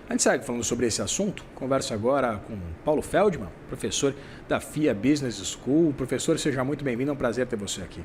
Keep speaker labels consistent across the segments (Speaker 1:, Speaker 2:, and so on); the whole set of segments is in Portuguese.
Speaker 1: A gente segue falando sobre esse assunto. Converso agora com Paulo Feldman, professor da FIA Business School. Professor, seja muito bem-vindo, é um prazer ter você aqui.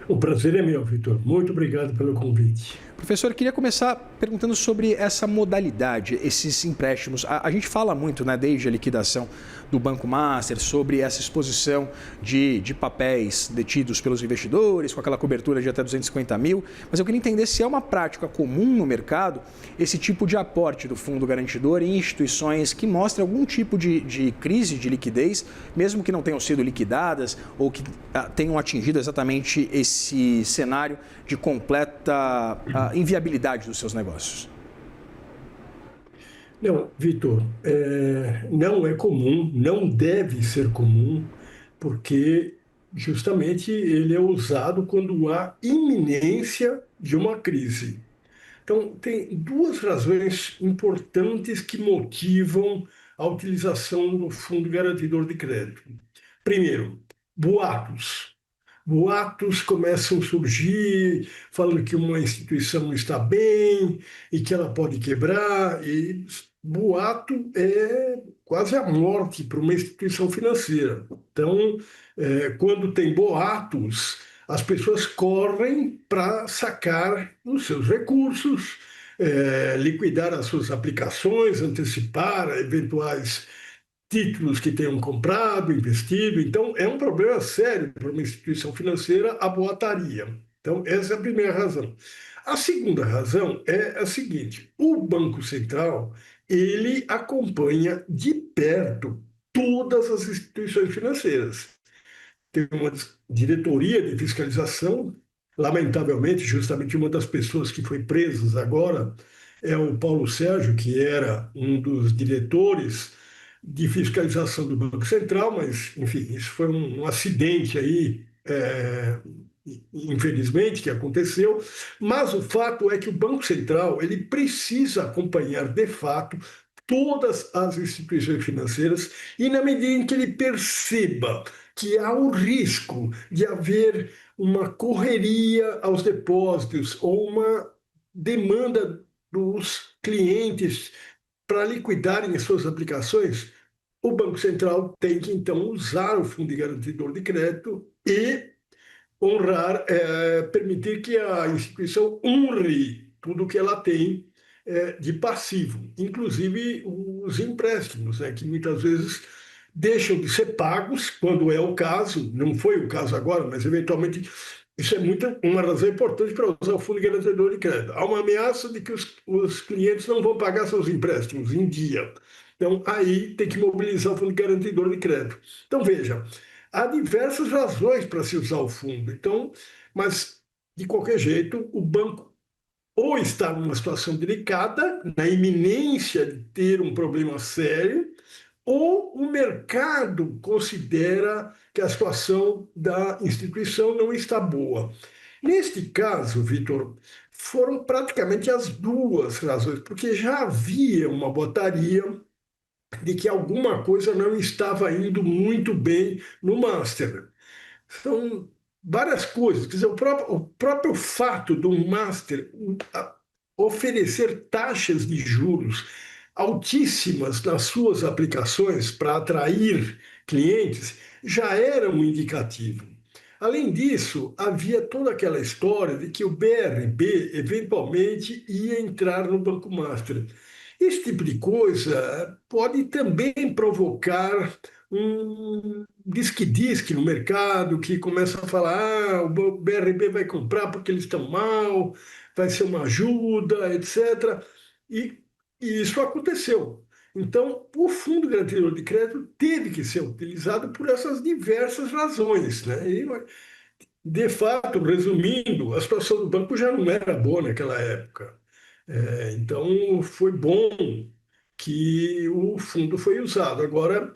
Speaker 2: O prazer é meu, Vitor. Muito obrigado pelo convite.
Speaker 1: Professor, eu queria começar perguntando sobre essa modalidade, esses empréstimos. A gente fala muito, né, desde a liquidação do Banco Master, sobre essa exposição de papéis detidos pelos investidores, com aquela cobertura de até 250 mil, mas eu queria entender se é uma prática comum no mercado esse tipo de aporte do fundo garantidor em instituições que mostrem algum tipo de crise de liquidez, mesmo que não tenham sido liquidadas ou que tenham atingido exatamente esse cenário de completa inviabilidade dos seus negócios.
Speaker 2: Não, Vitor, não é comum, não deve ser comum, porque justamente ele é usado quando há iminência de uma crise. Então, tem duas razões importantes que motivam a utilização do Fundo Garantidor de Crédito. Primeiro, boatos. Boatos começam a surgir falando que uma instituição não está bem e que ela pode quebrar. E boato é quase a morte para uma instituição financeira. Então, quando tem boatos, as pessoas correm para sacar os seus recursos, liquidar as suas aplicações, antecipar eventuais títulos que tenham comprado, investido. Então, é um problema sério para uma instituição financeira a boataria. Então, essa é a primeira razão. A segunda razão é a seguinte: o Banco Central ele acompanha de perto todas as instituições financeiras. Tem uma diretoria de fiscalização. Lamentavelmente, justamente uma das pessoas que foi presa agora é o Paulo Sérgio, que era um dos diretores de fiscalização do Banco Central, mas, enfim, isso foi um acidente aí, infelizmente, que aconteceu. Mas o fato é que o Banco Central ele precisa acompanhar, de fato, todas as instituições financeiras e, na medida em que ele perceba que há o risco de haver uma correria aos depósitos ou uma demanda dos clientes para liquidarem as suas aplicações, o Banco Central tem que, então, usar o Fundo Garantidor de Crédito e honrar, permitir que a instituição honre tudo que ela tem de passivo, inclusive os empréstimos, né, que muitas vezes deixam de ser pagos, quando é o caso, não foi o caso agora, mas eventualmente isso é uma razão importante para usar o Fundo Garantidor de Crédito. Há uma ameaça de que os clientes não vão pagar seus empréstimos em dia. Então, aí tem que mobilizar o Fundo Garantidor de Crédito. Então, veja, há diversas razões para se usar o fundo. Então, mas, de qualquer jeito, o banco ou está numa situação delicada, na iminência de ter um problema sério, ou o mercado considera que a situação da instituição não está boa. Neste caso, Vitor, foram praticamente as duas razões, porque já havia uma botaria de que alguma coisa não estava indo muito bem no Master. São várias coisas. Quer dizer, o próprio fato do Master oferecer taxas de juros altíssimas nas suas aplicações para atrair clientes já era um indicativo. Além disso, havia toda aquela história de que o BRB eventualmente ia entrar no Banco Master. Esse tipo de coisa pode também provocar um disque-disque no mercado que começa a falar: o BRB vai comprar porque eles estão mal, vai ser uma ajuda, etc. E, e isso aconteceu. Então, o Fundo Garantidor de Crédito teve que ser utilizado por essas diversas razões, né? E, de fato, resumindo, a situação do banco já não era boa naquela época. Então, foi bom que o fundo foi usado. Agora,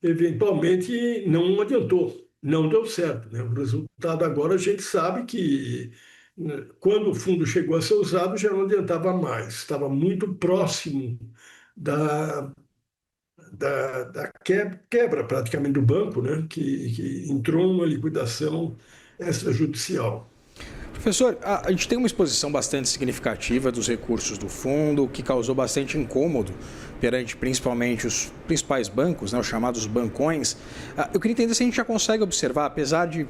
Speaker 2: eventualmente, não adiantou, não deu certo, né? O resultado agora a gente sabe que, né, quando o fundo chegou a ser usado, já não adiantava mais, estava muito próximo da, da quebra praticamente do banco, né? Que entrou numa liquidação extrajudicial.
Speaker 1: Professor, a gente tem uma exposição bastante significativa dos recursos do fundo, o que causou bastante incômodo perante principalmente os principais bancos, né, os chamados bancões. Eu queria entender se a gente já consegue observar, apesar de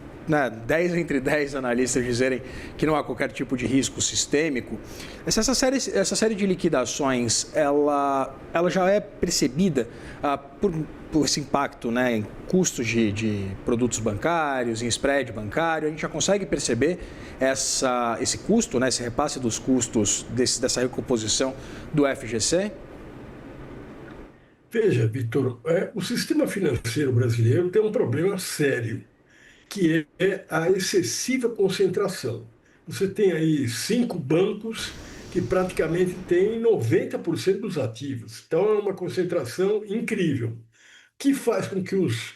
Speaker 1: 10 entre 10 analistas dizerem que não há qualquer tipo de risco sistêmico, se essa série de liquidações ela já é percebida por esse impacto, né, em custos de produtos bancários, em spread bancário. A gente já consegue perceber esse custo, né, esse repasse dos custos dessa recomposição do FGC?
Speaker 2: Veja, Vitor, o sistema financeiro brasileiro tem um problema sério, que é a excessiva concentração. Você tem aí 5 bancos que praticamente têm 90% dos ativos. Então, é uma concentração incrível, que faz com que os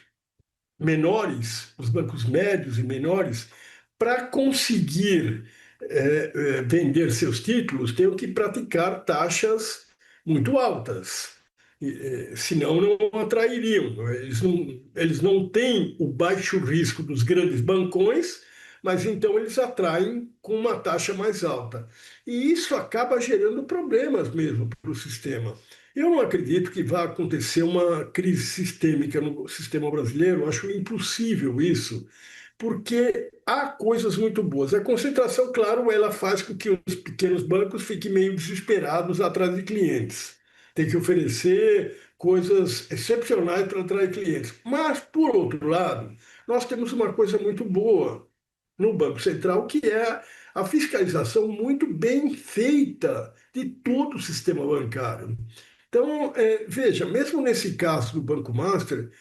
Speaker 2: menores, os bancos médios e menores, para conseguir vender seus títulos, tenham que praticar taxas muito altas. Senão não atrairiam. Eles não têm o baixo risco dos grandes bancões, mas então eles atraem com uma taxa mais alta. E isso acaba gerando problemas mesmo para o sistema. Eu não acredito que vá acontecer uma crise sistêmica no sistema brasileiro, eu acho impossível isso, porque há coisas muito boas. A concentração, claro, ela faz com que os pequenos bancos fiquem meio desesperados atrás de clientes. Tem que oferecer coisas excepcionais para atrair clientes. Mas, por outro lado, nós temos uma coisa muito boa no Banco Central, que é a fiscalização muito bem feita de todo o sistema bancário. Então, veja, mesmo nesse caso do Banco Master,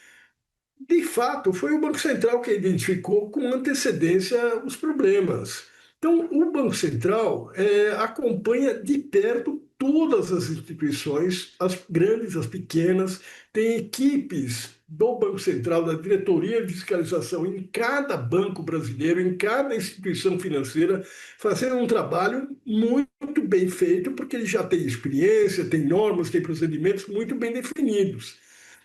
Speaker 2: de fato, foi o Banco Central que identificou com antecedência os problemas. Então, o Banco Central acompanha de perto todas as instituições, as grandes, as pequenas, tem equipes do Banco Central, da diretoria de fiscalização em cada banco brasileiro, em cada instituição financeira, fazendo um trabalho muito bem feito, porque ele já tem experiência, tem normas, tem procedimentos muito bem definidos.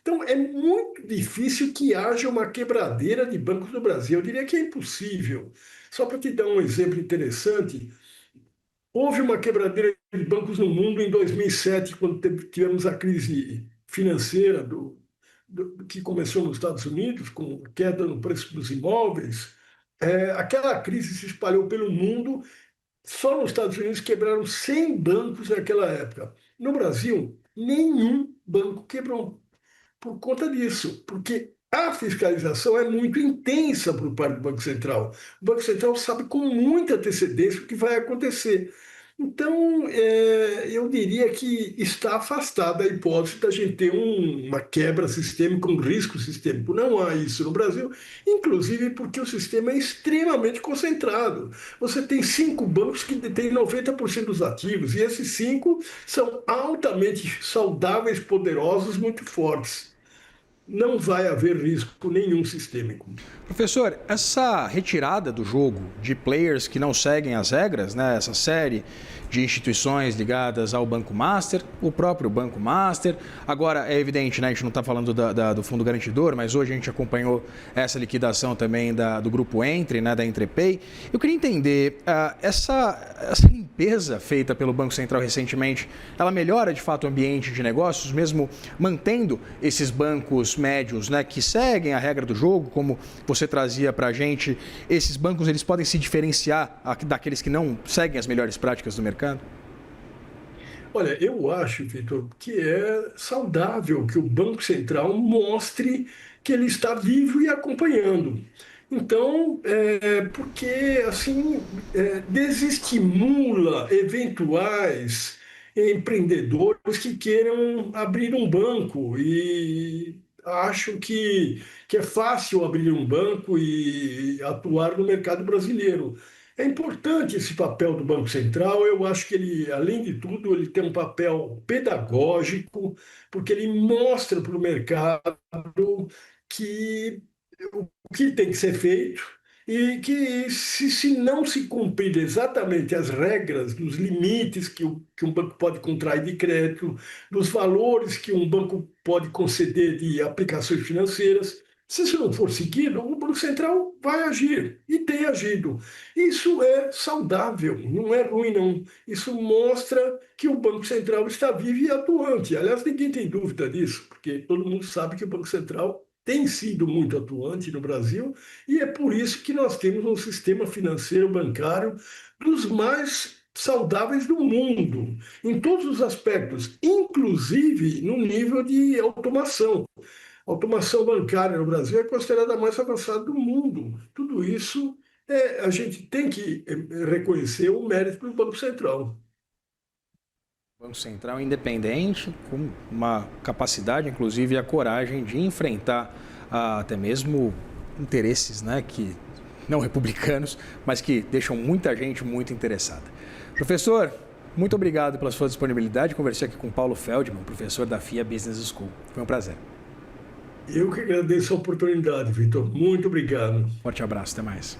Speaker 2: Então, é muito difícil que haja uma quebradeira de bancos no Brasil. Eu diria que é impossível. Só para te dar um exemplo interessante, houve uma quebradeira de bancos no mundo em 2007, quando tivemos a crise financeira que começou nos Estados Unidos, com queda no preço dos imóveis. Aquela crise se espalhou pelo mundo. Só nos Estados Unidos quebraram 100 bancos naquela época. No Brasil, nenhum banco quebrou por conta disso, porque a fiscalização é muito intensa por parte do Banco Central. O Banco Central sabe com muita antecedência o que vai acontecer. Então, eu diria que está afastada a hipótese da gente ter uma quebra sistêmica, um risco sistêmico. Não há isso no Brasil, inclusive porque o sistema é extremamente concentrado. Você tem 5 bancos que detêm 90% dos ativos, e esses 5 são altamente saudáveis, poderosos, muito fortes. Não vai haver risco nenhum sistêmico.
Speaker 1: Professor, essa retirada do jogo de players que não seguem as regras, né, essa série de instituições ligadas ao Banco Master, o próprio Banco Master. Agora, é evidente, né, a gente não está falando do Fundo Garantidor, mas hoje a gente acompanhou essa liquidação também do Grupo Entre, né, da Entrepay. Eu queria entender, essa limpeza feita pelo Banco Central recentemente, ela melhora de fato o ambiente de negócios, mesmo mantendo esses bancos médios, né, que seguem a regra do jogo, como você trazia para a gente, esses bancos eles podem se diferenciar daqueles que não seguem as melhores práticas do mercado?
Speaker 2: Olha, eu acho, Vitor, que é saudável que o Banco Central mostre que ele está vivo e acompanhando. Então, porque assim desestimula eventuais empreendedores que queiram abrir um banco e acham que é fácil abrir um banco e atuar no mercado brasileiro. É importante esse papel do Banco Central. Eu acho que ele, além de tudo, ele tem um papel pedagógico, porque ele mostra para o mercado que o que tem que ser feito e que se não se cumprir exatamente as regras dos limites que um banco pode contrair de crédito, dos valores que um banco pode conceder de aplicações financeiras, se isso não for seguido, o Banco Banco Central vai agir e tem agido. Isso é saudável, não é ruim, não. Isso mostra que o Banco Central está vivo e atuante. Aliás, ninguém tem dúvida disso, porque todo mundo sabe que o Banco Central tem sido muito atuante no Brasil e é por isso que nós temos um sistema financeiro bancário dos mais saudáveis do mundo, em todos os aspectos, inclusive no nível de automação. A automação bancária no Brasil é considerada a mais avançada do mundo. Tudo isso a gente tem que reconhecer o mérito do Banco Central.
Speaker 1: Banco Central independente, com uma capacidade, inclusive, e a coragem de enfrentar até mesmo interesses, né, que não republicanos, mas que deixam muita gente muito interessada. Professor, muito obrigado pela sua disponibilidade. Conversei aqui com Paulo Feldman, professor da FIA Business School. Foi um prazer.
Speaker 2: Eu que agradeço a oportunidade, Vitor. Muito obrigado.
Speaker 1: Forte abraço, até mais.